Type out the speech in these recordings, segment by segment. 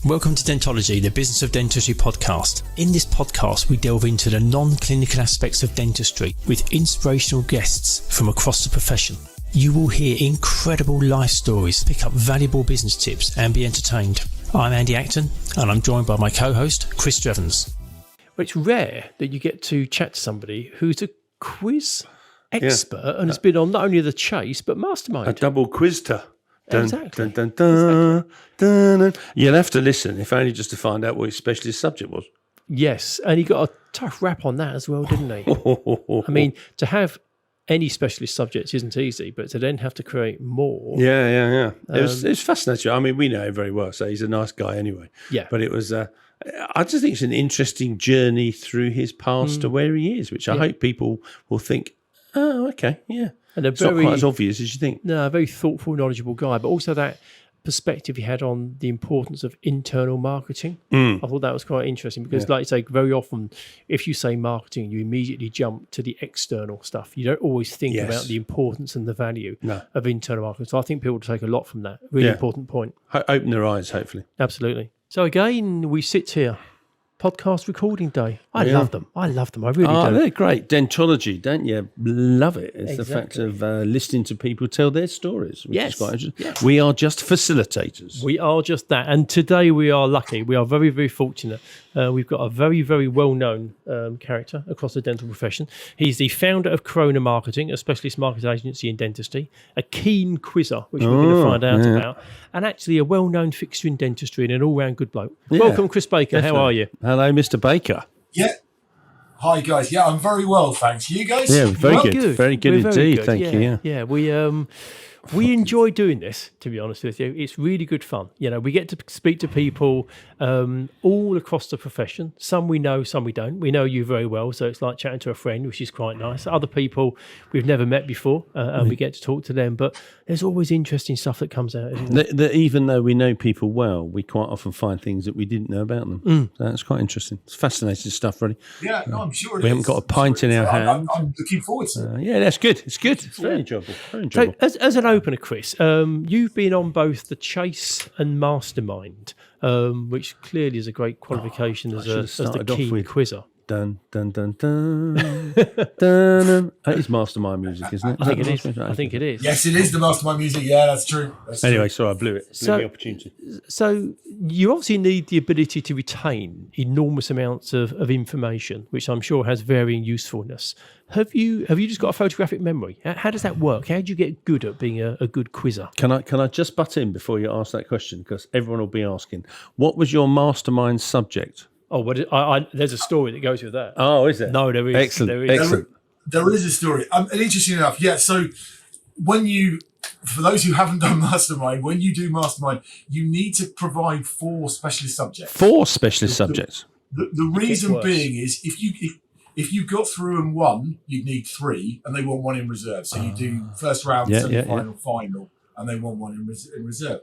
Welcome to Dentology, the Business of Dentistry podcast. In this podcast, we delve into the non-clinical aspects of dentistry with inspirational guests from across the profession. You will hear incredible life stories, pick up valuable business tips and be entertained. I'm Andy Acton and I'm joined by my co-host, Chris Drevens. It's rare that you get to chat to somebody who's a quiz expert and has been on not only The Chase, but Mastermind. A double quizter. Dun, Exactly. dun, dun, dun, dun, dun. You'll have to listen, if only just to find out what his specialist subject was. Yes, and he got a tough rap on that as well, didn't he? I mean, to have any specialist subjects isn't easy, but to then have to create more. Yeah. It was fascinating. I mean, we know him very well, so he's a nice guy anyway. Yeah. But it was, I just think it's an interesting journey through his past to where he is, which I hope people will think, oh, okay, yeah. And It's not quite as obvious as you think. No, a very thoughtful, knowledgeable guy, but also that perspective he had on the importance of internal marketing. I thought that was quite interesting because, like you say, very often if you say marketing, you immediately jump to the external stuff. You don't always think about the importance and the value of internal marketing. So I think people will take a lot from that. Really important point. Open their eyes, hopefully. Absolutely. So again, we sit here. Podcast recording day. I love them. I really do. They're great. Dentology, don't you? Love it. It's the fact of listening to people tell their stories, which is quite interesting. Yes. We are just facilitators. We are just that. And today we are lucky. We are very, very fortunate. We've got a very, very well-known character across the dental profession. He's the founder of Corona Marketing, a specialist marketing agency in dentistry, a keen quizzer, which we're going to find out about, and actually a well-known fixture in dentistry and an all-round good bloke. Yeah, welcome, Chris Baker. definitely. How are you? Hello, Mr. Baker. Yeah. Hi, guys. Yeah, I'm very well, thanks. You guys? Yeah, very Well? good. Very good We're very indeed. good. Thank you. Yeah, we enjoy doing this, to be honest with you. It's really good fun. You know, we get to speak to people all across the profession. Some we know, some we don't. We know you very well, so it's like chatting to a friend, which is quite nice. Other people we've never met before, and we get to talk to them. But there's always interesting stuff that comes out, isn't there? Even though we know people well, we quite often find things that we didn't know about them. So that's quite interesting. It's fascinating stuff, really. Yeah, no, I'm sure it We haven't got a pint in our hand. I'm looking forward to it. Yeah, that's good. It's good. It's very enjoyable. Very So, enjoyable. as an opener, Chris, you've been on both The Chase and Mastermind, which clearly is a great qualification as the started off keen with- quizzer. Dun, dun, dun, dun, dun, dun. That is Mastermind music, isn't it? I think it is. I think it is. Yes, it is the Mastermind music. Yeah, that's true. Anyway, sorry, I blew it. So- the opportunity. So you obviously need the ability to retain enormous amounts of information, which I'm sure has varying usefulness. Have you just got a photographic memory? How does that work? How do you get good at being a good quizzer? Can I just butt in before you ask that question? Because everyone will be asking, what was your Mastermind subject? Oh, there's a story that goes with that. Oh, is there? No, there is. Excellent. There is. Excellent. There is a story. And interesting enough, so for those who haven't done Mastermind, when you do Mastermind, you need to provide 4 specialist subjects. 4 specialist subjects. The reason worse. being is if you got through and won, you'd need 3, and they want 1 in reserve. So you do first round, semi-final, final, and they want 1 in reserve.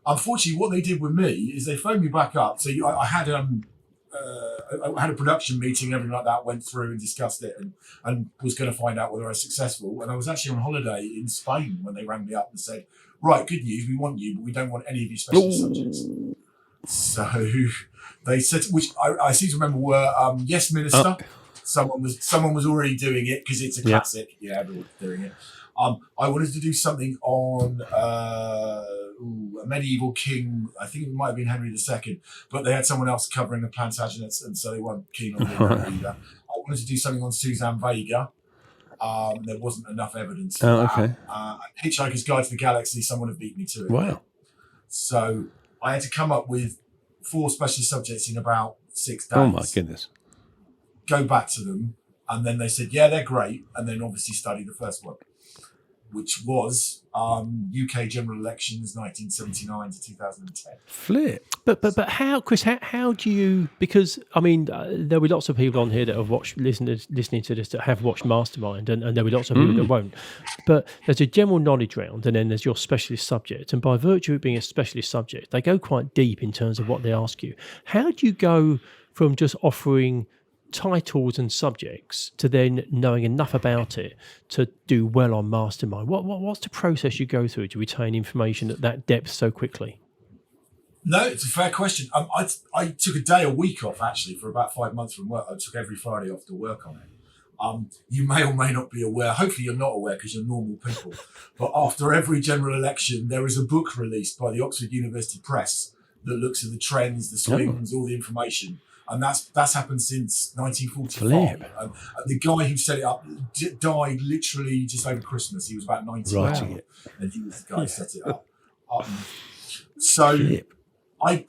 Unfortunately, what they did with me is they phoned me back up. So I had a production meeting, everything like that, went through and discussed it, and was going to find out whether I was successful. And I was actually on holiday in Spain when they rang me up and said, "Right, good news, we want you, but we don't want any of your specialist subjects." So they said, which I seem to remember were Yes Minister. Someone was already doing it because it's a classic. Yeah, everyone's doing it. I wanted to do something on a medieval king. I think it might have been Henry II, but they had someone else covering the Plantagenets, and so they weren't keen on doing that either. I wanted to do something on Suzanne Vega. There wasn't enough evidence for that. Okay. Hitchhiker's Guide to the Galaxy, someone had beat me to it. Wow. So I had to come up with 4 specialist subjects in about 6 days. Oh, my goodness. Go back to them, and then they said, yeah, they're great, and then obviously study the first one, which was UK general elections 1979 to 2010. Flip. But how, Chris? How do you? Because I mean, there'll be lots of people on here that have listening to this that have watched Mastermind, and there'll be lots of people that won't. But there's a general knowledge round, and then there's your specialist subject, and by virtue of being a specialist subject, they go quite deep in terms of what they ask you. How do you go from just offering titles and subjects to then knowing enough about it to do well on Mastermind? What's the process you go through to retain information at that depth so quickly? No, it's a fair question. I took a week off actually for about 5 months from work. I took every Friday off to work on it. You may or may not be aware, hopefully you're not aware because you're normal people, but after every general election, there is a book released by the Oxford University Press that looks at the trends, the swings, all the information. And that's happened since 1945. And the guy who set it up died literally just over Christmas. He was about 90. Writing it. And he was the guy who set it up. So I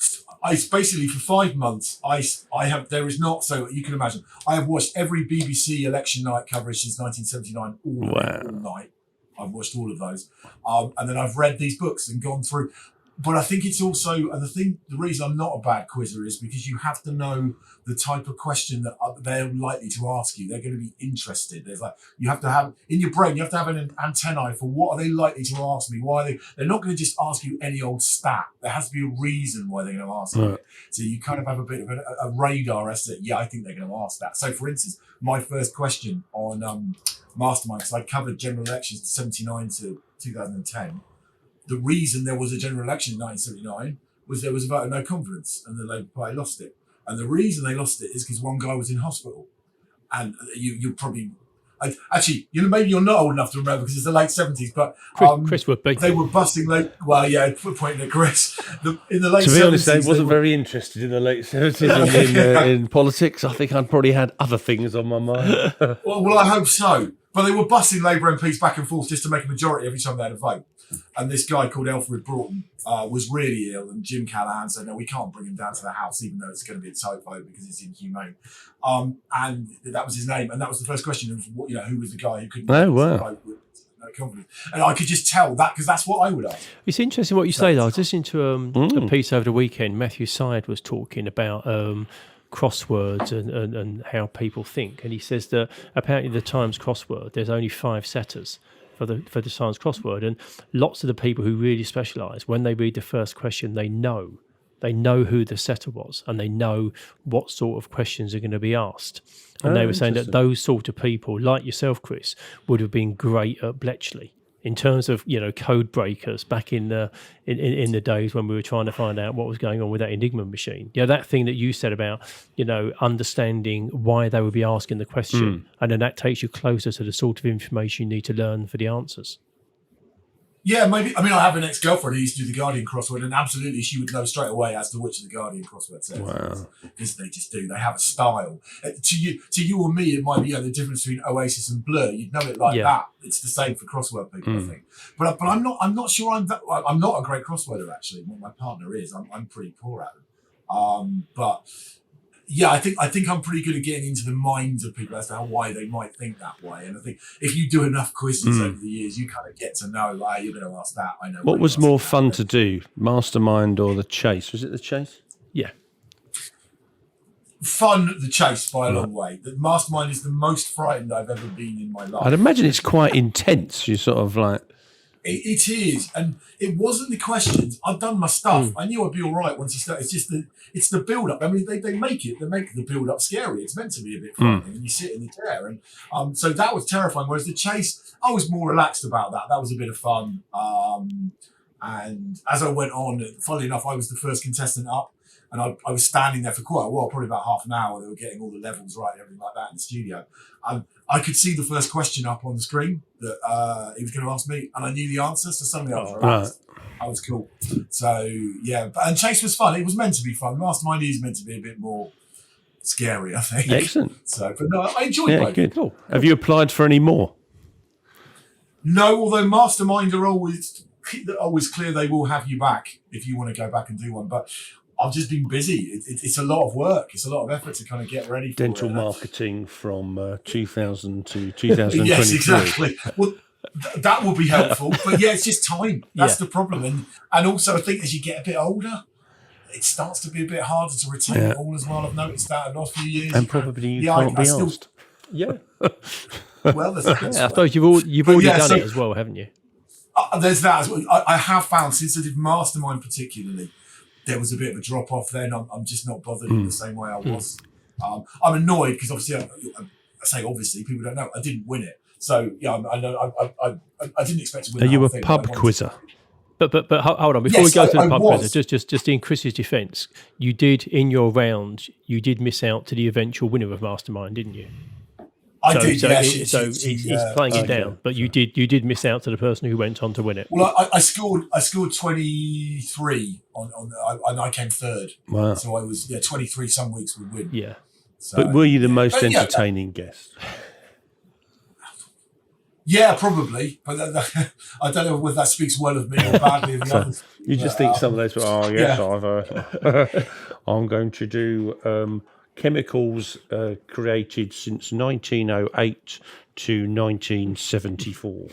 basically for 5 months so you can imagine I have watched every BBC election night coverage since 1979 all night. I've watched all of those, and then I've read these books and gone through. But I think it's also, and the reason I'm not a bad quizzer is because you have to know the type of question that they're likely to ask you. They're going to be interested. There's you have to have in your brain, you have to have an antennae for what are they likely to ask me? Why they're not going to just ask you any old stat. There has to be a reason why they're going to ask you it. So you kind of have a bit of a radar as to, I think they're going to ask that. So for instance, my first question on Mastermind, because I covered general elections 79 to 2010. The reason there was a general election in 1979 was there was a vote of no confidence and the Labour Party lost it. And the reason they lost it is because one guy was in hospital. And you probably... Actually, maybe you're not old enough to remember because it's the late 70s, but Chris would be. They were busting pointing at Chris. In the late 70s... To be honest, I wasn't very interested in the late 70s in politics. I think I'd probably had other things on my mind. well, I hope so. But they were busting Labour MPs back and forth just to make a majority every time they had a vote. And this guy called Alfred Broughton was really ill, and Jim Callaghan said, no, we can't bring him down to the House, even though it's going to be a tight vote because it's inhumane. And that was his name. And that was the first question of, who was the guy who couldn't vote with no confidence. And I could just tell that because that's what I would ask. It's interesting what you say, though. I was listening to a piece over the weekend. Matthew Syed was talking about crosswords and how people think. And he says that apparently the Times crossword, there's only 5 setters for the science crossword, and lots of the people who really specialise, when they read the first question, they know who the setter was and they know what sort of questions are going to be asked. And they were saying that those sort of people, like yourself, Chris, would have been great at Bletchley in terms of code breakers back in the days when we were trying to find out what was going on with that Enigma machine. That thing that you said about understanding why they would be asking the question, and then that takes you closer to the sort of information you need to learn for the answers. Yeah, maybe. I mean, I have an ex-girlfriend who used to do the Guardian crossword, and absolutely she would know straight away as to which of the Guardian crossword says. Wow. Because they just do. They have a style. To you or me, it might be the difference between Oasis and Blur. You'd know it like that. It's the same for crossword people, I think. But I'm not sure I'm not a great crossworder, actually. Well, my partner is. I'm pretty poor at them. But... yeah, I think I'm pretty good at getting into the minds of people as to why they might think that way. And I think if you do enough quizzes over the years, you kind of get to know, you're going to ask that. I know. What was more fun to do, Mastermind or The Chase? Was it The Chase? Yeah. Fun, The Chase by a long way. The Mastermind is the most frightened I've ever been in my life. I'd imagine it's quite intense. You sort of like... It is, and it wasn't the questions. I've done my stuff. I knew I'd be all right once you start. It's just it's the build-up. I mean, they make the build-up scary. It's meant to be a bit frightening, and you sit in the chair, and so that was terrifying. Whereas The Chase, I was more relaxed about that. That was a bit of fun. And as I went on, funnily enough, I was the first contestant up, and I was standing there for quite a while, probably about half an hour. They were getting all the levels right and everything like that in the studio. I could see the first question up on the screen that he was going to ask me, and I knew the answer, so suddenly I was relaxed. I was cool. So, yeah. And Chase was fun. It was meant to be fun. Mastermind is meant to be a bit more scary, I think. Excellent. So, but no, I enjoyed it. Good. Cool. Have you applied for any more? No, although Mastermind are always clear they will have you back if you want to go back and do one. But I've just been busy. It's a lot of work. It's a lot of effort to kind of get ready for dental marketing from 2000 to 2023. Yes, exactly. Well, that will be helpful. But yeah, it's just time. That's the problem. And also, I think as you get a bit older, it starts to be a bit harder to retain it all as well. I've noticed that in the last few years. And probably you can't be asked. Yeah. Well, there's a I suppose you've already done it as well, haven't you? There's that as well. I have found since I did Mastermind particularly, there was a bit of a drop off then. I'm just not bothered in the same way I was. I'm annoyed because obviously, I say obviously, people don't know, I didn't win it. So, yeah, I know I didn't expect to win. Are you a pub quizzer? But hold on, before we go to the pub quiz, just in Chris's defence, you did in your round, you did miss out to the eventual winner of Mastermind, didn't you? I did. He's playing it down, but you did miss out to the person who went on to win it. Well, I scored 23 and I came third. Wow! So I was 23. Some weeks would win. Yeah. So, but were you the most entertaining guest? Yeah, probably, but I don't know whether that speaks well of me or badly of the others. You just think some of those. Oh yes, I've. I'm going to do chemicals created since 1908 to 1974.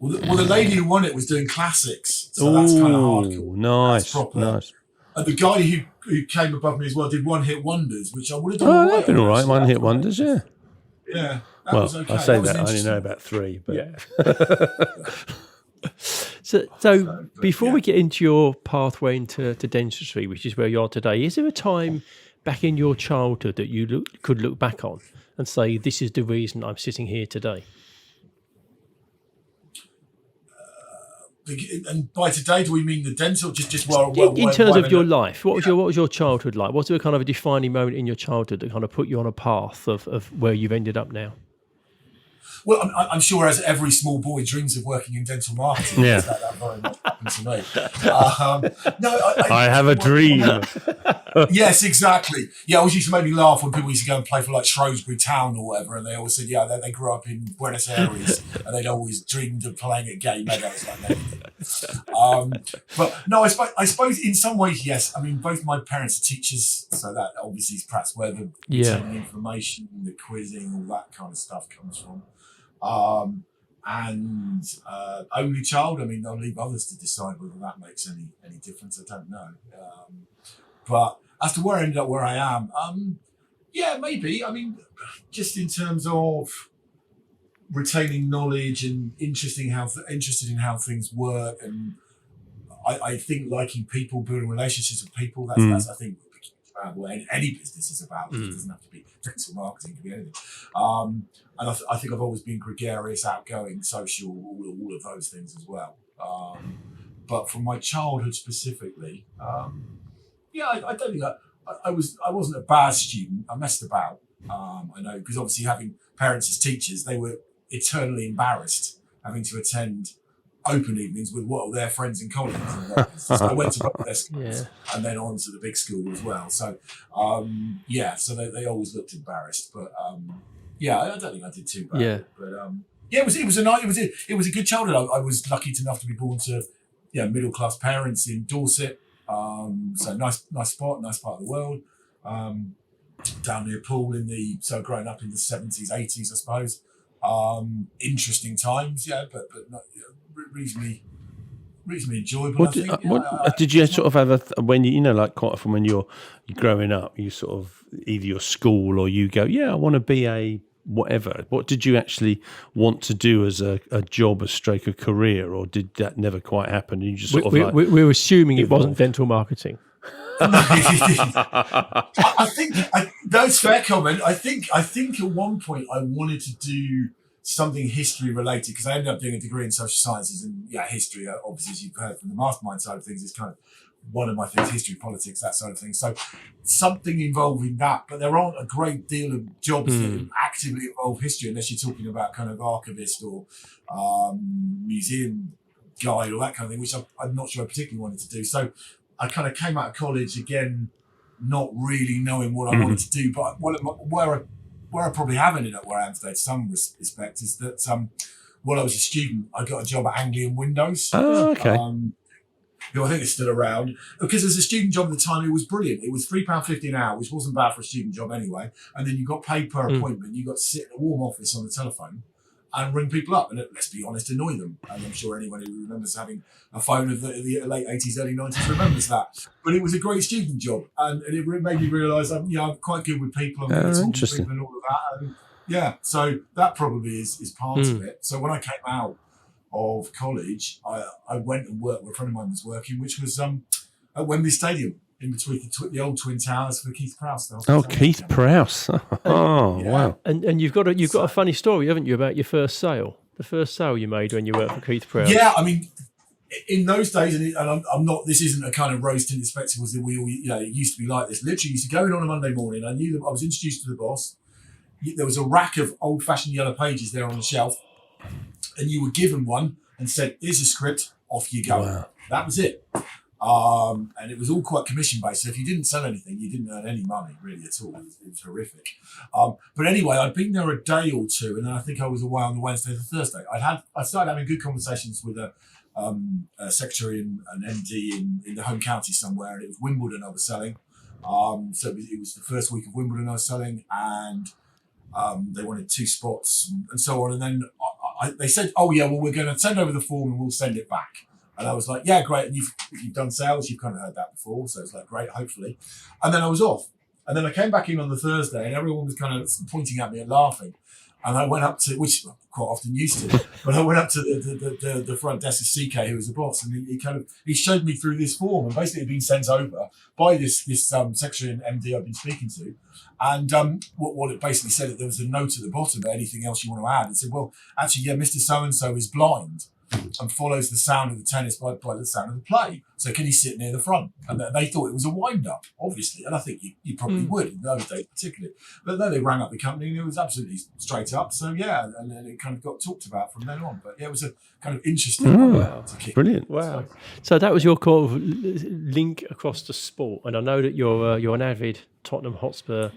Well, the lady who won it was doing classics, so that's kind of hardcore. Nice. And the guy who came above me as well did one-hit wonders, which I would have done. Oh, they've been all right. One-hit wonders, yeah. Yeah. Well, okay. I say that I only know about 3, but So before we get into your pathway into dentistry, which is where you are today, is there a time back in your childhood that you could look back on and say, this is the reason I'm sitting here today? And by today, do we mean the dental? Just in terms of your life, what was your childhood like? Was there a kind of a defining moment in your childhood that kind of put you on a path of where you've ended up now? Well, I'm sure as every small boy dreams of working in dental marketing. Yeah. That very much happened to me. I have a dream. Yes, exactly. Yeah, it always used to make me laugh when people used to go and play for like Shrewsbury Town or whatever, and they always said, they grew up in Buenos Aires and they'd always dreamed of playing at game meadows like that. But no, I suppose in some ways, yes. I mean, both my parents are teachers, so that obviously is perhaps where the information, the quizzing, all that kind of stuff comes from. And only child, I mean, I'll leave others to decide whether that makes any difference. I don't know. But as to where I ended up where I am, maybe. I mean, just in terms of retaining knowledge and interested in how things work, and I think liking people, building relationships with people. That's I think what any business is about. It doesn't have to be dental marketing; it can be anything. And I think I've always been gregarious, outgoing, social, all of those things as well. But from my childhood specifically, I don't think I wasn't a bad student. I messed about. I know, because obviously having parents as teachers, they were eternally embarrassed having to attend open evenings with their friends and colleagues. So I went to both their schools and then on to the big school as well. So so they always looked embarrassed. But I don't think I did too bad. Yeah. But it was a good childhood. I was lucky enough to be born to middle class parents in Dorset. So nice spot, nice part of the world. Down near Poole growing up in the 70s, 80s, I suppose. Interesting times, but not, reasonably enjoyable. What did you sort of have when quite often when you're growing up, you sort of either your school or you go, I want to be a whatever. What did you actually want to do as a job, a career, or did that never quite happen? And you just we're assuming it wasn't dental marketing. I think that's a fair comment. I think at one point I wanted to do something history related because I ended up doing a degree in social sciences and history. Obviously, as you've heard from the mastermind side of things, is kind of one of my things: history, politics, that sort of thing. So something involving that, but there aren't a great deal of jobs that actively involve history unless you're talking about kind of archivist or museum guide or that kind of thing, which I'm not sure I particularly wanted to do. So I kind of came out of college again, not really knowing what I wanted to do. But where I probably have ended up where I am today, to some respect, is that while I was a student, I got a job at Anglian Windows. Oh, okay. Who I think is still around. Because as a student job at the time, it was brilliant. It was £3.50 an hour, which wasn't bad for a student job anyway. And then you got paid per appointment. You got to sit in a warm office on the telephone and ring people up and, let's be honest, annoy them. And I'm sure anyone who remembers having a phone of the late 80s, early 90s remembers that. But it was a great student job. And it made me realise I'm quite good with people. I'm good at talking to people and all of that. And so that probably is part of it. So when I came out of college, I went and worked where a friend of mine was working, which was at Wembley Stadium, in between the old Twin Towers for Keith Prowse. Keith Prowse. Wow. And you've got a funny story, haven't you, about your first sale? The first sale you made when you worked for Keith Prowse. Yeah, I mean, in those days, and I'm not. This isn't a kind of rose-tinted spectacles that we all, it used to be like this. Literally, used to go in on a Monday morning. I knew that I was introduced to the boss. There was a rack of old-fashioned yellow pages there on the shelf, and you were given one and said, "Here's a script. Off you go." Wow. That was it. And it was all quite commission-based. So if you didn't sell anything, you didn't earn any money really at all. It was horrific. But anyway, I'd been there a day or two, and then I think I was away on the Wednesday or the Thursday. I started having good conversations with a secretary and an MD in the home county somewhere, and it was Wimbledon I was selling. So it was the first week of Wimbledon I was selling, and they wanted 2 spots and so on. And then they said, "Oh yeah, well we're going to send over the form and we'll send it back." And I was like, "Yeah, great." And if you've done sales, you've kind of heard that before, so it's like, great, hopefully. And then I was off, and then I came back in on the Thursday, and everyone was kind of pointing at me and laughing. And I went up to, which I'm quite often used to, but I went up to the front desk of CK, who was the boss, and he showed me through this form, and basically it had been sent over by this secretary and MD I've been speaking to, and what it basically said, that there was a note at the bottom about anything else you want to add. It said, "Well, actually, yeah, Mr. So-and-so is blind and follows the sound of the tennis by the sound of the play. So can he sit near the front?" And they thought it was a wind-up, obviously. And I think you probably would in those days particularly. But then they rang up the company and it was absolutely straight up. So yeah, and then it kind of got talked about from then on. But yeah, it was a kind of interesting one to kick. Brilliant. Wow. So that was your kind of link across to sport. And I know that you're an avid Tottenham Hotspur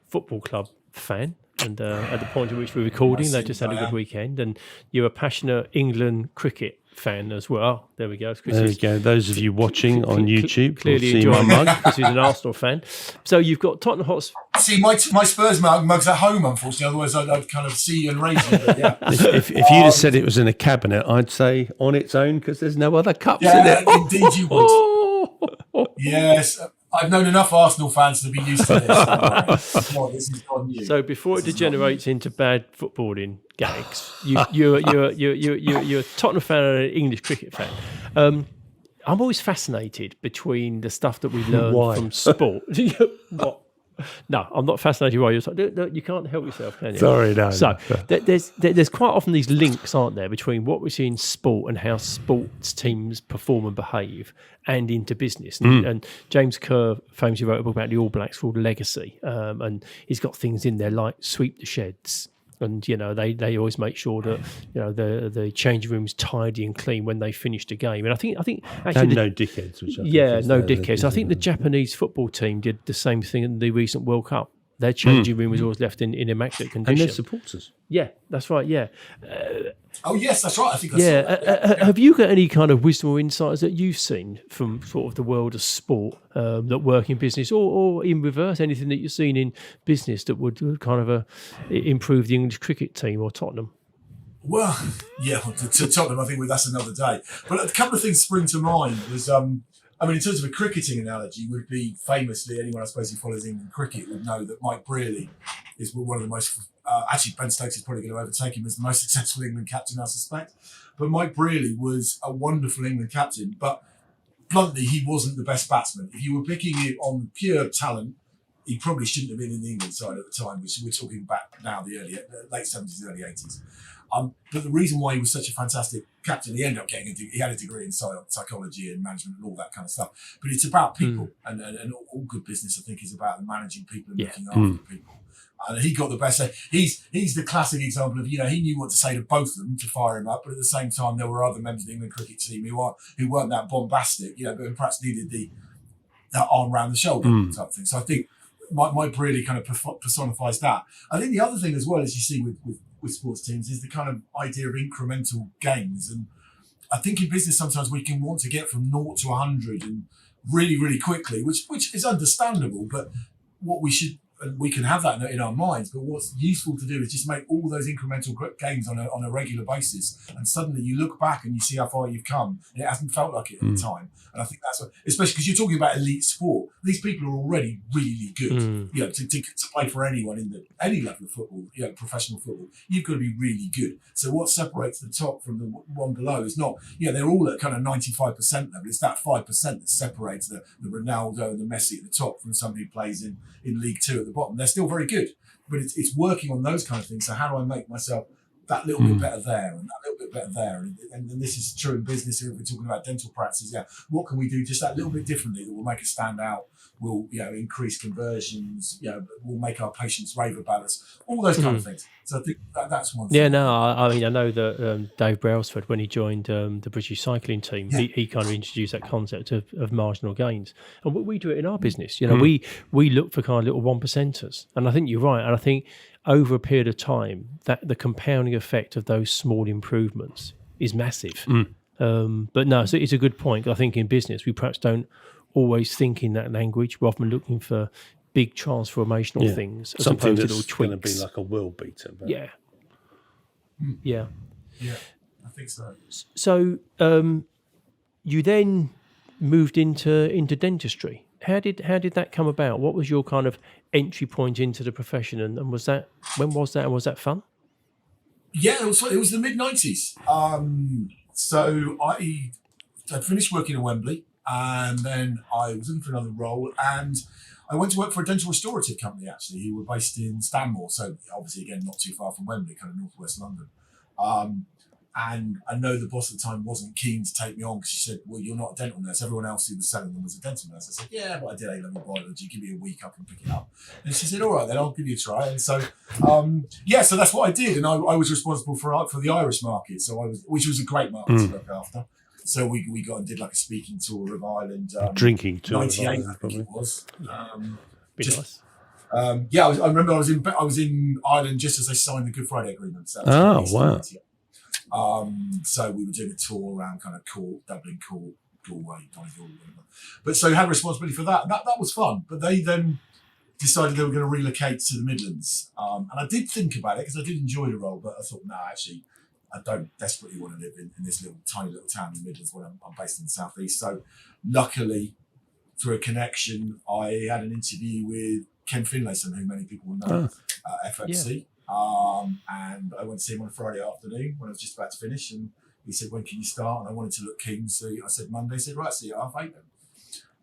Football Club fan. And at the point at which we're recording, they just had a good weekend. And you're a passionate England cricket fan as well. There we go. There we go. Those of you watching on YouTube clearly see enjoying my mug because he's an Arsenal fan. So you've got Tottenham Hotspur. See, my Spurs mug's at home, unfortunately. Otherwise, I'd kind of see you and raise you. But yeah. If you'd have said it was in a cabinet, I'd say on its own because there's no other cups in it. Indeed you would. Yes. I've known enough Arsenal fans to be used to this. This is on you. So before it degenerates into bad footballing gags, you're a Tottenham fan and an English cricket fan. I'm always fascinated between the stuff that we learn from sport. What? No, I'm not fascinated by you can't help yourself, can you? Sorry, no. So there's quite often these links, aren't there, between what we see in sport and how sports teams perform and behave, and into business. And James Kerr famously wrote a book about the All Blacks called Legacy, and he's got things in there like sweep the sheds. And they always make sure that the changing room's tidy and clean when they finish the game. And I think actually and no dickheads, which I think no dickheads. I think the Japanese football team did the same thing in the recent World Cup. Their changing room was always left in immaculate condition. And their supporters. Yeah, that's right. Yeah. Oh yes, that's right. I think that's Have you got any kind of wisdom or insights that you've seen from sort of the world of sport that work in business, or in reverse, anything that you've seen in business that would kind of improve the English cricket team or Tottenham? Well, yeah, to Tottenham, I think that's another day. But a couple of things spring to mind was, in terms of a cricketing analogy, would be famously, anyone I suppose who follows England cricket would know that Mike Brearley is one of the most, actually Ben Stokes is probably going to overtake him as the most successful England captain, I suspect. But Mike Brearley was a wonderful England captain, but bluntly, he wasn't the best batsman. If you were picking it on pure talent, he probably shouldn't have been in the England side at the time, which we're talking back now, the late 70s, early 80s. But the reason why he was such a fantastic captain, he ended up getting he had a degree in psychology and management and all that kind of stuff. But it's about people, and all good business, I think, is about managing people and looking after people. And he got the best. He's the classic example of, he knew what to say to both of them to fire him up, but at the same time, there were other members of the England cricket team who weren't that bombastic, but perhaps needed that arm around the shoulder type thing. So I think Mike really kind of personifies that. I think the other thing as well, as you see with sports teams, is the kind of idea of incremental gains. And I think in business sometimes we can want to get from 0 to 100 and really, really quickly, which is understandable. But what we should, and we can have that in our minds, but what's useful to do is just make all those incremental gains on a regular basis, and suddenly you look back and you see how far you've come, and it hasn't felt like it at the time. And I think that's especially because you're talking about elite sport. These people are already really good. To play for anyone in any level of football, professional football, you've got to be really good. So what separates the top from the one below is not, they're all at kind of 95% level. It's that 5% that separates the Ronaldo and the Messi at the top from somebody who plays in League Two at the bottom. They're still very good, but it's working on those kind of things. So how do I make myself that little bit better there and that little bit better there. And this is true in business. If we're talking about dental practices, what can we do just that little bit differently that will make us stand out? Will increase conversions? Will make our patients rave about us. All those kind of things. So I think that's one thing. Yeah, no, I mean, I know that Dave Brailsford, when he joined the British cycling team, he kind of introduced that concept of marginal gains. And we do it in our business. We look for kind of little 1%ers. And I think you're right. And I think over a period of time, that the compounding effect of those small improvements is massive. But no, so it's a good point. I think in business, we perhaps don't always think in that language. We're often looking for big transformational things as something opposed to that's little going to tweaks. be like a world beater. But. Yeah, I think so. So you then moved into dentistry. How did that come about? What was your kind of entry point into the profession, and when was that, and was that fun? Yeah, it was the mid-90s. So I finished working in Wembley, and then I was looking for another role, and I went to work for a dental restorative company, actually, who were based in Stanmore. So obviously, again, not too far from Wembley, kind of northwest London. And I know the boss at the time wasn't keen to take me on because she said, well, you're not a dental nurse. Everyone else who was selling them was a dental nurse. I said, yeah, but I did A-level biology. Give me a week, I can pick it up. And she said, all right, then I'll give you a try. And so, so that's what I did. And I was responsible for the Irish market, which was a great market to look after. So we got and did like a speaking tour of Ireland. Drinking tour 98, of Ireland, I think it was. Nice. I remember I was in Ireland just as they signed the Good Friday Agreement. So wow. So we were doing a tour around kind of Cork, Dublin, Cork, Galway, Donegal, whatever. But so had responsibility for that. And that was fun. But they then decided they were going to relocate to the Midlands. And I did think about it because I did enjoy the role, but I thought, no, actually, I don't desperately want to live in this tiny little town in the Midlands when I'm based in the southeast. So luckily, through a connection, I had an interview with Ken Finlayson, who many people will know, at FMC. Yeah. And I went to see him on a Friday afternoon when I was just about to finish, and he said, when can you start? And I wanted to look keen, so I said Monday. He said, right, see you at 8:30 then.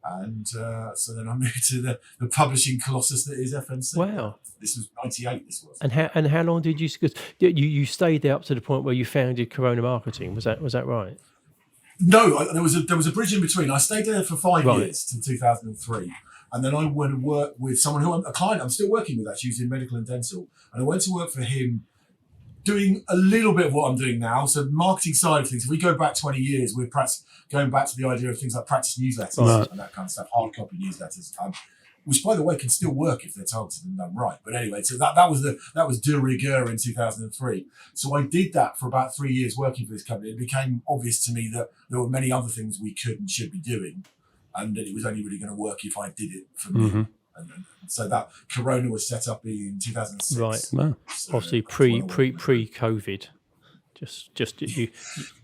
And so then I moved to the publishing colossus that is FMC. Wow. This was 98, this was. And how long did you, because you stayed there up to the point where you founded Corona Marketing, was that right? No, there was a bridge in between. I stayed there for 5 years, till 2003. And then I went to work with someone a client I'm still working with, actually, who's in medical and dental. And I went to work for him doing a little bit of what I'm doing now. So marketing side of things, if we go back 20 years, we're perhaps going back to the idea of things like practice newsletters and that kind of stuff, hard copy newsletters, which, by the way, can still work if they're targeted and done right. But anyway, so that was de rigueur in 2003. So I did that for about 3 years working for this company. It became obvious to me that there were many other things we could and should be doing, and that it was only really going to work if I did it for me. And so that Corona was set up in 2006. Right. Wow. So obviously pre-COVID. Just you.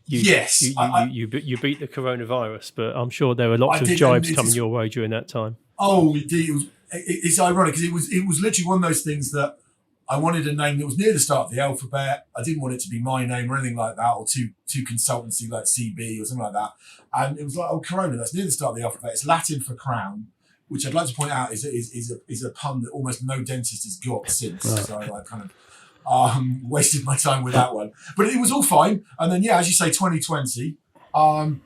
Yes. You beat the coronavirus, but I'm sure there were lots of jibes coming your way during that time. Oh, indeed. It's ironic because it was literally one of those things that I wanted a name that was near the start of the alphabet. I didn't want it to be my name or anything like that, or two consultancy like CB or something like that. And it was like, Corona, that's near the start of the alphabet. It's Latin for crown, which I'd like to point out is a pun that almost no dentist has got since. Right. So I kind of wasted my time with that one. But it was all fine. And then, as you say, 2020,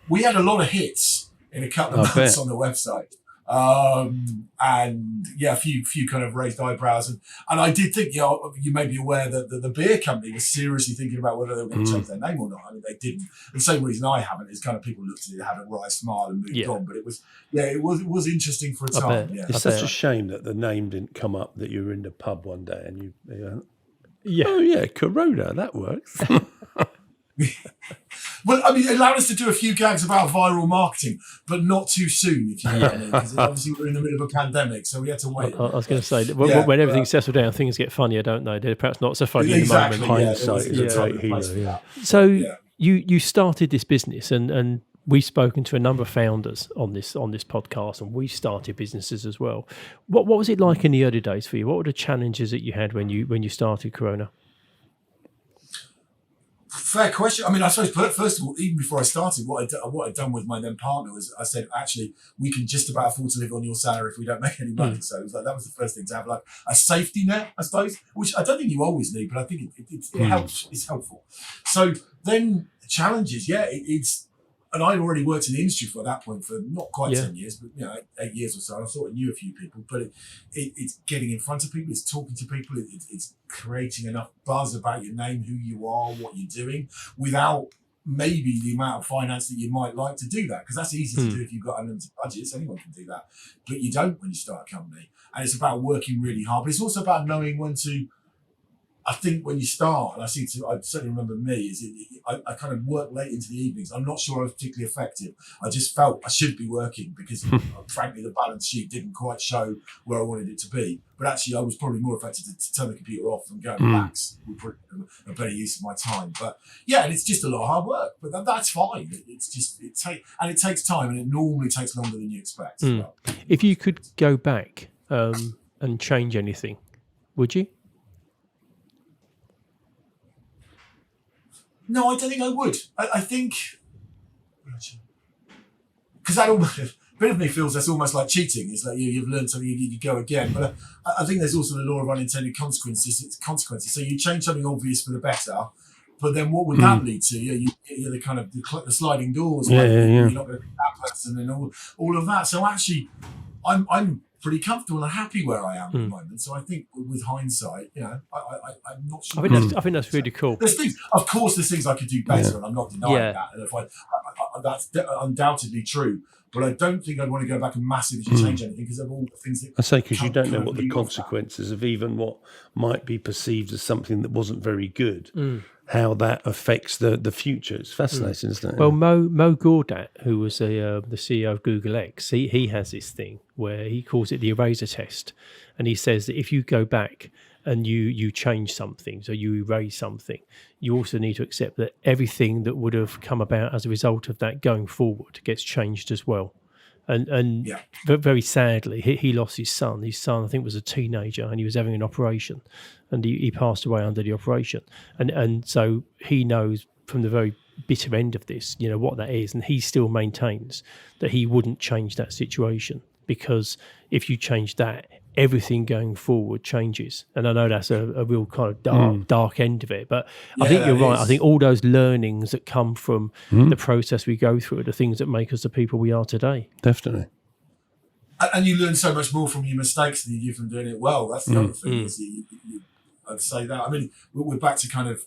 we had a lot of hits in a couple of months on the website. And a few kind of raised eyebrows, and I did think, you may be aware that the beer company was seriously thinking about whether they were going to change their name or not. I mean, they didn't. The same reason I haven't is kind of people looked at it, had a wry smile, and moved on. But it was interesting for a time. Yeah. It's such a shame that the name didn't come up. That you were in the pub one day and you Corona, that works. Well, I mean, it allowed us to do a few gags about viral marketing, but not too soon, if you know what I mean, because obviously we're in the middle of a pandemic, so we had to wait. I was going to say, when everything's settled down, things get funnier, don't they? They're perhaps not so funny at the moment. Hindsight is a great hero. So you started this business, and we've spoken to a number of founders on this podcast, and we started businesses as well. What was it like in the early days for you? What were the challenges that you had when you started Corona? Fair question. I mean, I suppose first of all, even before I started, what I'd done with my then partner was I said, actually, we can just about afford to live on your salary if we don't make any money. So it was like, that was the first thing, to have like a safety net, I suppose, which I don't think you always need, but I think it helps. It's helpful. So then challenges, it's. And I'd already worked in the industry for that point for not quite 10 years, but 8 years or so. And I sort of knew a few people, but it's getting in front of people, it's talking to people, it's creating enough buzz about your name, who you are, what you're doing, without maybe the amount of finance that you might like to do that. Because that's easy to do if you've got unlimited budgets. Anyone can do that. But you don't when you start a company. And it's about working really hard. But it's also about knowing when to, I think when you start, and I certainly remember me, I kind of work late into the evenings. I'm not sure I was particularly effective. I just felt I should be working because, frankly, the balance sheet didn't quite show where I wanted it to be. But actually, I was probably more effective to turn the computer off and go and relax. Would probably be a better use of my time. But yeah, and it's just a lot of hard work. But that's fine. It's just it takes time, and it normally takes longer than you expect. Well. If you could go back and change anything, would you? No, I don't think I would. I think because that almost, a bit of me feels that's almost like cheating. It's like you've learned something, you go again. But I think there's also the law of unintended consequences. So you change something obvious for the better, but then what would that lead to? You're the kind of the sliding doors. You're not going to be that person and all of that. So actually, I'm pretty comfortable and happy where I am at the moment. So I think with hindsight, I'm not sure. I think that's really cool. There's things I could do better, and I'm not denying that. And if that's undoubtedly true. But I don't think I'd want to go back and massively change anything because of all the things that I say, because you don't know what the consequences of even what might be perceived as something that wasn't very good, how that affects the future. It's fascinating, isn't it? Well, Mo Gawdat, who was the CEO of Google X, he has this thing where he calls it the eraser test, and he says that if you go back and you change something, so you erase something, you also need to accept that everything that would have come about as a result of that going forward gets changed as well. And very sadly, he lost his son. His son, I think, was a teenager, and he was having an operation, and he passed away under the operation. And so he knows from the very bitter end of this, what that is, and he still maintains that he wouldn't change that situation, because if you change that, everything going forward changes. And I know that's a real kind of dark end of it, but I think you're right. I think all those learnings that come from the process we go through are the things that make us the people we are today. Definitely. And you learn so much more from your mistakes than you do from doing it well. That's the other thing. Is I'd say that. I mean, we're back to kind of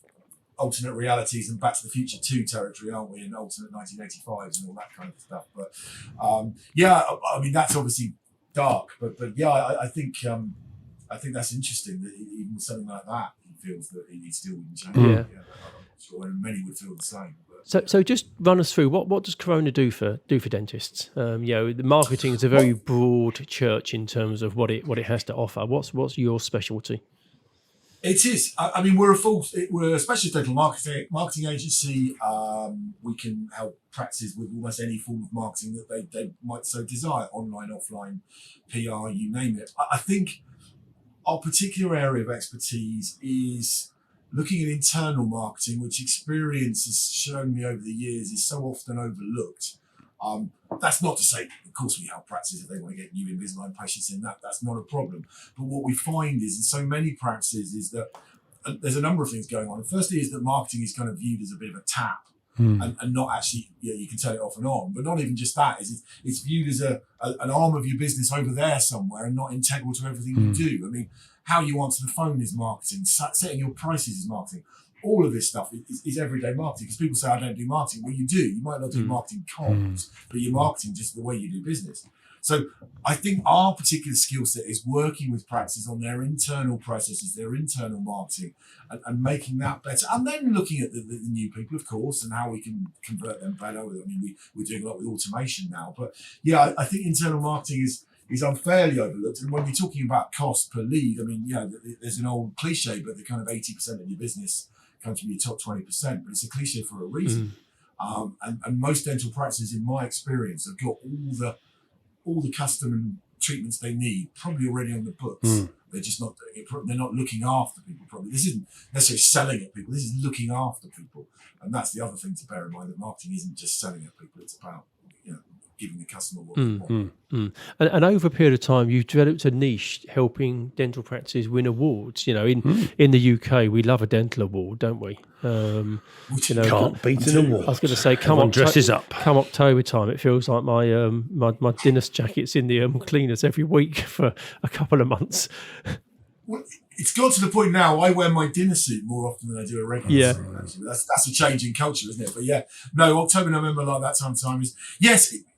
alternate realities and Back to the Future 2 territory, aren't we? And alternate 1985s and all that kind of stuff. But I mean, that's obviously dark, but I think that's interesting that even something like that, he feels that he still wouldn't change. I'm not sure, and many would feel the same. But. So just run us through what does Corona do for dentists? The marketing is a very broad church in terms of what it has to offer. What's your specialty? It is. I mean, we're a specialist dental marketing agency. We can help practices with almost any form of marketing that they might so desire, online, offline, PR, you name it. I think our particular area of expertise is looking at internal marketing, which experience has shown me over the years is so often overlooked. That's not to say, of course, we help practices if they want to get new Invisalign patients in. That's not a problem. But what we find is in so many practices is that there's a number of things going on. And firstly is that marketing is kind of viewed as a bit of a tap and not actually, you can turn it off and on. But not even just that, it's viewed as an arm of your business over there somewhere and not integral to everything you do. I mean, how you answer the phone is marketing. Setting your prices is marketing. All of this stuff is everyday marketing, because people say, I don't do marketing. Well, you do. You might not do marketing comms, but you're marketing just the way you do business. So I think our particular skill set is working with practices on their internal processes, their internal marketing, and making that better. And then looking at the new people, of course, and how we can convert them better. I mean, we're doing a lot with automation now. But yeah, I think internal marketing is unfairly overlooked. And when you're talking about cost per lead, I mean, there's an old cliche, but the kind of 80% of your business comes from your top 20%, but it's a cliche for a reason. And most dental practices, in my experience, have got all the custom and treatments they need probably already on the books. They're just not doing it. They're not looking after people properly. This isn't necessarily selling at people. This is looking after people. And that's the other thing to bear in mind, that marketing isn't just selling at people. It's about, giving the customer what they want. And over a period of time, you've developed a niche helping dental practices win awards. In the UK, we love a dental award, don't we? Can't beat an award. I was going to say, dresses up. Come October time, it feels like my dentist jacket's in the cleaners every week for a couple of months. Well, it's got to the point now I wear my dinner suit more often than I do a regular suit. Actually. That's a change in culture, isn't it? But October, November, like that time is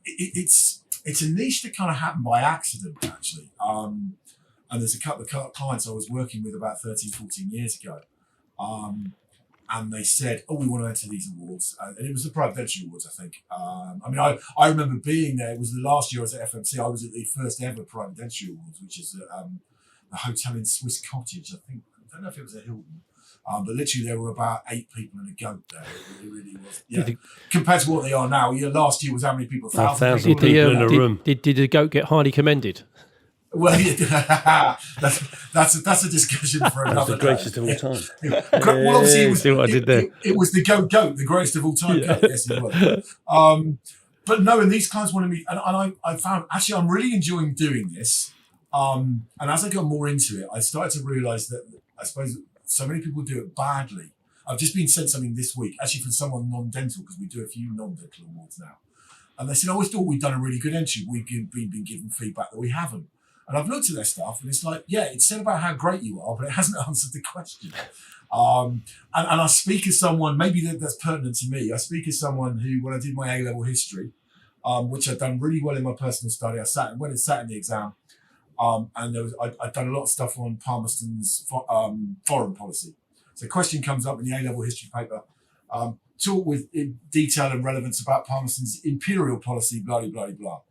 it's a niche that kind of happened by accident, actually. And there's a couple of clients I was working with about 13, 14 years ago. And they said, we want to enter these awards. And it was the Private Dentistry Awards, I think. I remember being there. It was the last year I was at FMC. I was at the first ever Private Dentistry Awards, which is a hotel in Swiss Cottage, I think. I don't know if it was at Hilton. But literally there were about 8 people and a goat there. It really was. Yeah. Compared to what they are now, last year was how many people? 1,000 people in a room. Did the goat get highly commended? Well, that's a discussion for another day. That's the greatest of all time. Well, obviously, it was the goat, the greatest of all time. Yeah. Goat. Yes, it was. But no, and these clients wanted me, and I found actually I'm really enjoying doing this. And as I got more into it, I started to realise that I suppose so many people do it badly. I've just been sent something this week, actually from someone non-dental, because we do a few non-dental awards now. And they said, I always thought we'd done a really good entry. We've been given feedback that we haven't. And I've looked at their stuff and it's like, it's said about how great you are, but it hasn't answered the question. And I speak as someone, maybe that's pertinent to me. I speak as someone who, when I did my A-level history, which I'd done really well in my personal study, I sat in the exam, and I'd done a lot of stuff on Palmerston's foreign policy. So a question comes up in the A-level history paper, talk with in detail and relevance about Palmerston's imperial policy, blah, blah, blah, blah.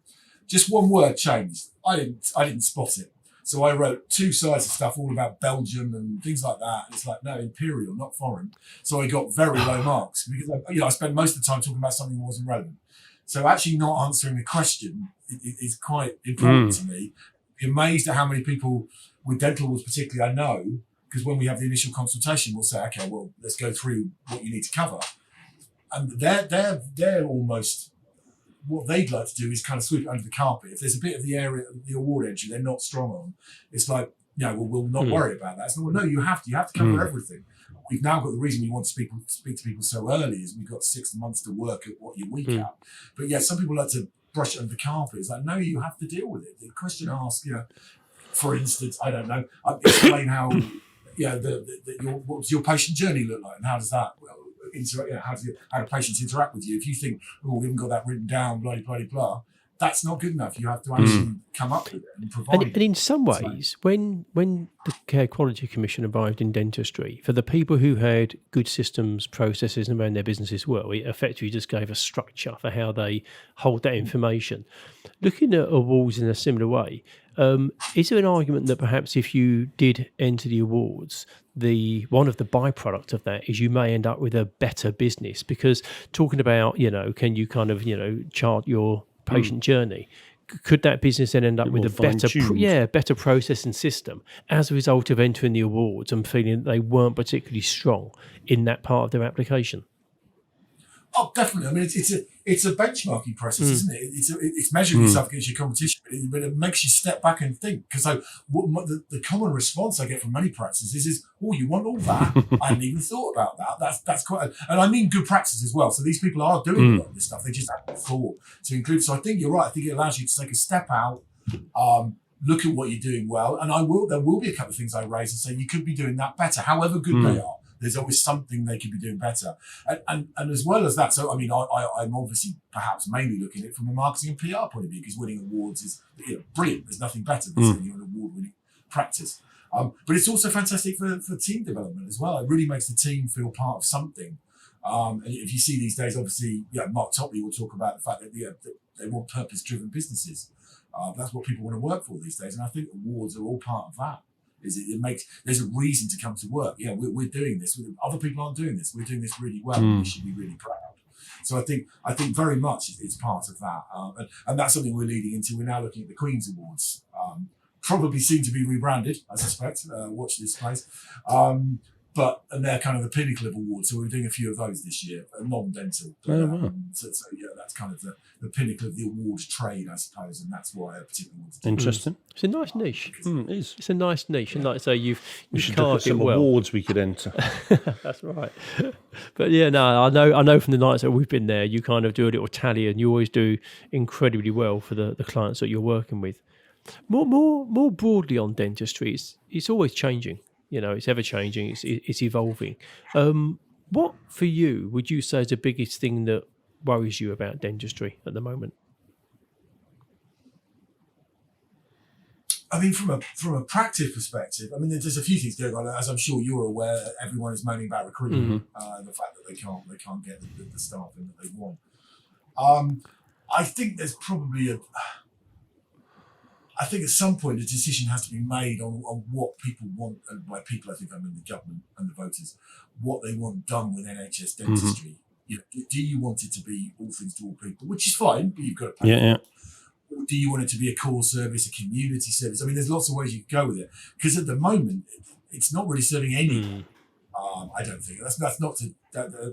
Just one word changed. I didn't spot it. So I wrote 2 sides of stuff all about Belgium and things like that. And it's like, no, imperial, not foreign. So I got very low marks because I spent most of the time talking about something that wasn't relevant. So actually not answering the question is quite important to me. Be amazed at how many people with dental awards particularly I know, because when we have the initial consultation, we'll say, okay, well, let's go through what you need to cover. And they're almost, what they'd like to do is kind of sweep it under the carpet. If there's a bit of the area, the award entry they're not strong on, it's like, we'll not worry about that. So, no, you have to cover everything. We've now got the reason we want to speak to people so early is we've got 6 months to work at what you're weak at. But some people like to brush it under the carpet. It's like, no, you have to deal with it. The question asks, for instance, I don't know, explain how, what does your patient journey look like, and how does that how do patients interact with you? If you think, we haven't got that written down, blah, blah, blah, that's not good enough. You have to actually come up with it and provide it. And in some ways, when the Care Quality Commission arrived in dentistry, for the people who had good systems, processes, and ran their businesses well, it effectively just gave a structure for how they hold that information. Looking at awards in a similar way, is there an argument that perhaps if you did enter the awards, one of the byproduct of that is you may end up with a better business? Because talking about, can you kind of, chart your patient journey, could that business then end up with a better process and system as a result of entering the awards and feeling that they weren't particularly strong in that part of their application? Oh, definitely. I mean, it's a benchmarking process, isn't it? It's measuring yourself against your competition, but it makes you step back and think. Because the common response I get from many practices is, you want all that? I hadn't even thought about that. That's quite, and I mean good practice as well. So these people are doing a lot of this stuff. They just haven't thought to include. So I think you're right. I think it allows you to take a step out, look at what you're doing well, and there will be a couple of things I raise and say you could be doing that better, however good they are. There's always something they could be doing better. And as well as that, so I mean, I'm obviously perhaps mainly looking at it from a marketing and PR point of view, because winning awards is brilliant. There's nothing better than saying you're an award-winning practice. But it's also fantastic for team development as well. It really makes the team feel part of something. And if you see these days, obviously, Mark Topley will talk about the fact that they want purpose-driven businesses. That's what people want to work for these days. And I think awards are all part of that. There's a reason to come to work. We're doing this. Other people aren't doing this. We're doing this really well. And we should be really proud. So I think very much it's part of that. And that's something we're leading into. We're now looking at the Queen's Awards probably soon to be rebranded, I suspect. Watch this space. And they're kind of the pinnacle of awards. So we're doing a few of those this year, non-dental. Wow. So yeah, that's kind of the pinnacle of the award trade, I suppose, and that's why I particularly want to do Interesting. It's a nice niche. It is. It's a nice niche, and like I say, We you should look at carved it some well. awards we could enter. That's right. But yeah, no, I know from the nights that we've been there, you kind of do a little tally, and you always do incredibly well for the clients that you're working with. More broadly on dentistry, it's always changing. It's ever changing. It's evolving. What for you would you say is the biggest thing that worries you about dentistry at the moment? I mean, from a practice perspective, I mean, there's a few things going on. As I'm sure you're aware, everyone is moaning about recruitment, and the fact that they can't get the staff in that they want. I think there's probably I think at some point a decision has to be made on what people want, and by people I think I mean the government and the voters, what they want done with NHS dentistry. Do you want it to be all things to all people, which is fine, but you've got to pay for it. Or do you want it to be a core service, a community service? I mean, there's lots of ways you can go with it, because at the moment it's not really serving anyone. I don't think that's not to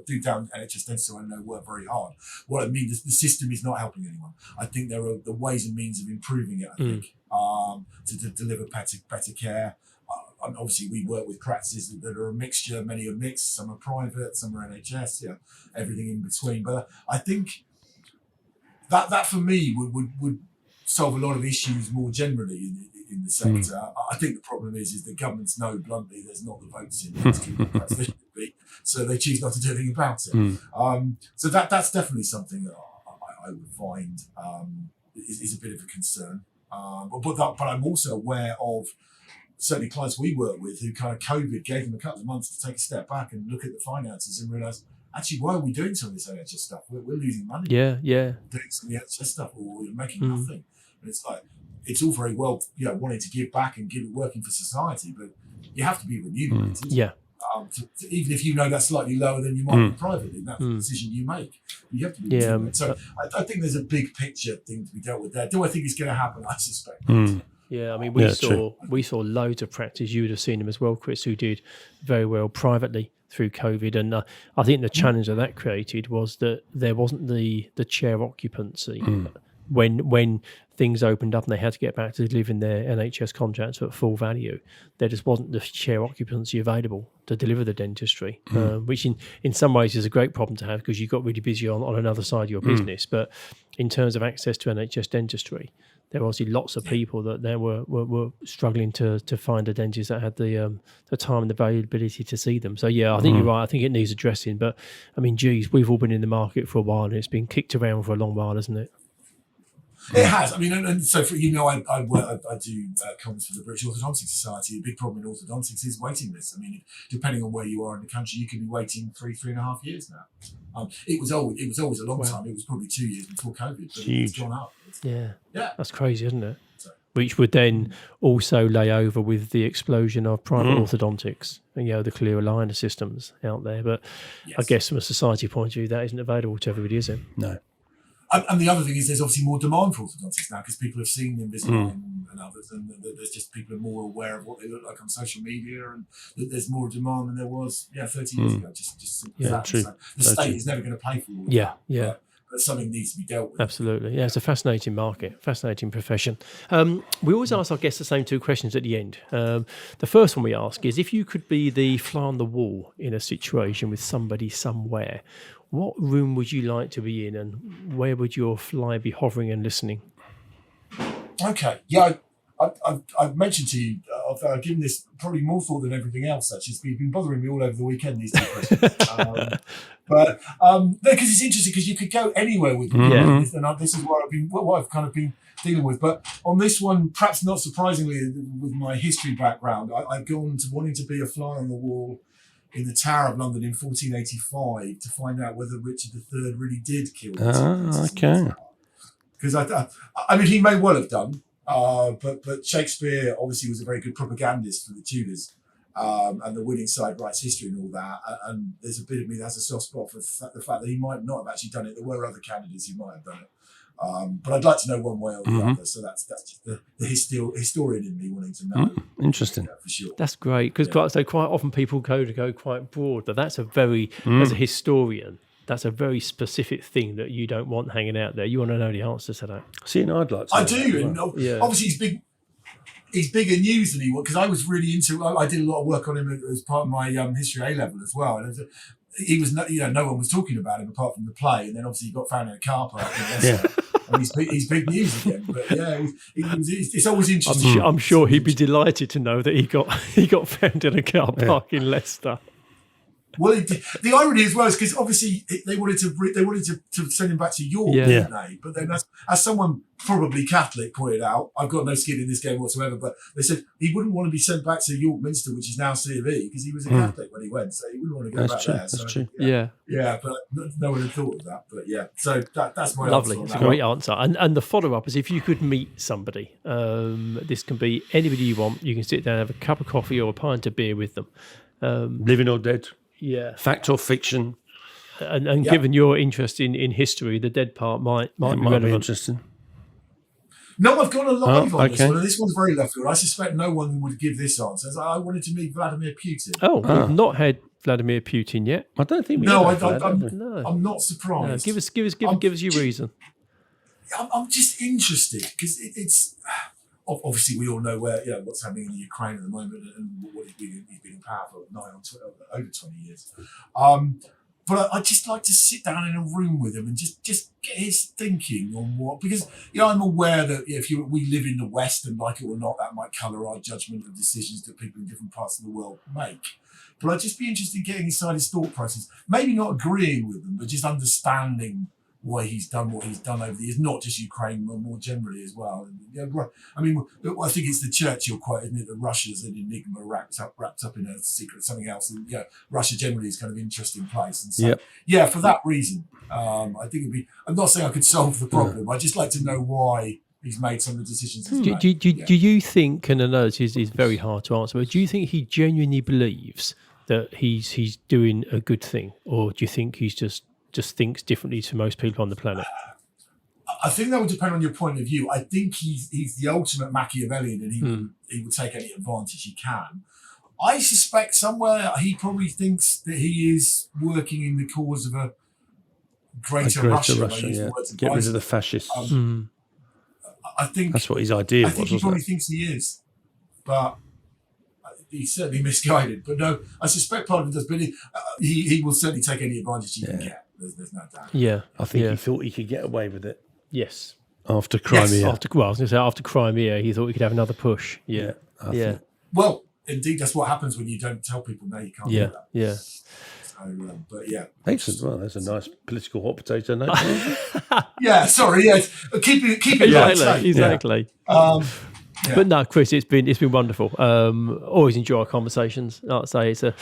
do down NHS dentists who I know work very hard. What I mean is the system is not helping anyone. I think there are the ways and means of improving it. I think to deliver better care. And obviously, we work with practices that are a mixture. Many are mixed. Some are private. Some are NHS. Yeah, everything in between. But I think that for me would solve a lot of issues more generally in the sector. I think the problem is the governments know bluntly there's not the votes in dentistry as there should be, so they choose not to do anything about it. So that's definitely something that I would find is a bit of a concern. But I'm also aware of certainly clients we work with who kind of COVID gave them a couple of months to take a step back and look at the finances and realise, actually, why are we doing some of this NHS stuff? We're losing money. Yeah. Doing some of the NHS stuff, or we're making nothing. And it's like, it's all very well, wanting to give back and working for society, but you have to be remunerated. Yeah. Even if you know that's slightly lower than you might be privately, that's the decision you make. You have to be remunerated. So I think there's a big picture thing to be dealt with there. Do I think it's going to happen? I suspect. Yeah, I mean, we saw loads of practice. You would have seen them as well, Chris, who did very well privately through COVID, and I think the challenge that created was that there wasn't the chair occupancy when things opened up and they had to get back to delivering their NHS contracts at full value. There just wasn't the chair occupancy available to deliver the dentistry, which in some ways is a great problem to have because you got really busy on another side of your business. But in terms of access to NHS dentistry, there were obviously lots of people that there were struggling to find a dentist that had the time and the availability to see them. So yeah, I think you're right. I think it needs addressing. But I mean, geez, we've all been in the market for a while, and it's been kicked around for a long while, hasn't it? It has. I mean, and so for I do comments for the British Orthodontic Society. A big problem in orthodontics is waiting lists. I mean, depending on where you are in the country, you could be waiting 3.5 years now. It was always a long time. It was probably 2 years before COVID, but it's gone up. Yeah, that's crazy, crazy, isn't it? Which would then also lay over with the explosion of private orthodontics and the clear aligner systems out there. But I guess from a society point of view, that isn't available to everybody, is it? No. And the other thing is there's obviously more demand for orthodontics now because people have seen Invisalign and others, and there's just people are more aware of what they look like on social media, and that there's more demand than there was 30 years ago. Just that. True. So the state is never going to pay for all of that. But something needs to be dealt with. Absolutely. Yeah, it's a fascinating market, fascinating profession. We always ask our guests the same two questions at the end. The first one we ask is, if you could be the fly on the wall in a situation with somebody somewhere, what room would you like to be in, and where would your fly be hovering and listening? Okay. Yeah, I've mentioned to you, I've given this probably more thought than everything else, actually. It's been bothering me all over the weekend, these two questions. But because it's interesting, because you could go anywhere with them. And this is what I've kind of been dealing with. But on this one, perhaps not surprisingly, with my history background, I've gone to wanting to be a fly on the wall in the Tower of London in 1485 to find out whether Richard III really did kill the okay. Because I mean, he may well have done, but Shakespeare obviously was a very good propagandist for the Tudors, and the winning side writes history and all that. And there's a bit of me that has a soft spot for the fact that he might not have actually done it. There were other candidates who might have done it. But I'd like to know one way or the other. So that's just the historian in me wanting to know. Interesting. For sure. That's great, because quite often people go quite broad, but that's a very, as a historian, that's a very specific thing that you don't want hanging out there. You want to know the answer to that. See, and I'd like to. I do, and obviously he's bigger news than he was, because I was really into. I did a lot of work on him as part of my history A level as well, and he was, no one was talking about him apart from the play, and then obviously he got found in a car park in Leicester. And he's big news again, but it's always interesting. I'm sure he'd be delighted to know that he got found in a car park in Leicester. Well, the irony as well is because obviously they wanted to send him back to York, didn't they? But then, as someone probably Catholic pointed out, I've got no skin in this game whatsoever. But they said he wouldn't want to be sent back to York Minster, which is now C of E, because he was a Catholic when he went, so he wouldn't want to go back there. That's true. Yeah, but no one had thought of that. But so that's my lovely. answer. It's a great answer. And the follow up is, if you could meet somebody, this can be anybody you want. You can sit down, have a cup of coffee or a pint of beer with them, Living or dead. Yeah, fact or fiction, and given your interest in history, the dead part might be relevant. Be interesting. No, I've got a live on this one, and this one's very left field. I suspect no one would give this answer. I wanted to meet Vladimir Putin. We've not had Vladimir Putin yet. I don't think we no, have. I'm not surprised. No, give us your reason. I'm just interested because it's. Obviously, we all know what's happening in the Ukraine at the moment, and what he's been in power for over 20 years. But I'd just like to sit down in a room with him and just get his thinking on what, because I'm aware that if we live in the West, and like it or not, that might colour our judgment of decisions that people in different parts of the world make. But I'd just be interested in getting inside his thought process. Maybe not agreeing with them, but just understanding why he's done what he's done over the years, not just Ukraine, but more generally as well. I mean, I think it's the Churchill quote, isn't it, that Russia's an enigma wrapped up in a secret something else. And Russia generally is kind of an interesting place. And so, for that reason, I think it'd be. I'm not saying I could solve the problem. I'd just like to know why he's made some of the decisions he's made. Do you think, and I know this is very hard to answer, but do you think he genuinely believes that he's doing a good thing, or do you think he's just thinks differently to most people on the planet? I think that would depend on your point of view. I think he's the ultimate Machiavellian, and he would take any advantage he can. I suspect somewhere he probably thinks that he is working in the cause of a greater Russia. Get rid of the fascists. I think that's what his idea was. I think he probably thinks he is, but he's certainly misguided. But no, I suspect part of it does. But he will certainly take any advantage he can get. There's no doubt. Yeah, I think he thought he could get away with it. Yes. After Crimea. I was going to say after Crimea, he thought he could have another push. Yeah. Well, indeed, that's what happens when you don't tell people, no, you can't do that. Yeah. So, but Excellent. Well, that's a nice political hot potato note. Sorry. Yeah. Keep it light. Exactly. But no, Chris, it's been wonderful. Always enjoy our conversations. Like I say,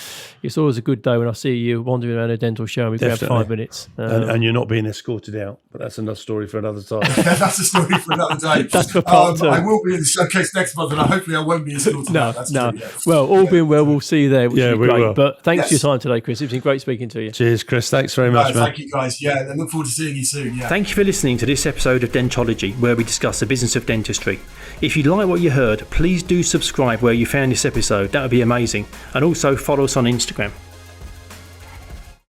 it's always a good day when I see you wandering around a dental show and we can have 5 minutes. And you're not being escorted out, but that's another story for another time. That's a story for another day. That's for part 2. I will be in the showcase next month, and hopefully I won't be escorted out. No. Well, all being well, we'll see you there, which is great. Will. But thanks for your time today, Chris. It's been great speaking to you. Cheers, Chris. Thanks very much, man. Thank you, guys. I look forward to seeing you soon. Yeah. Thank you for listening to this episode of Dentology, where we discuss the business of dentistry. If you like what you heard, please do subscribe where you found this episode. That would be amazing. And also follow us on Instagram.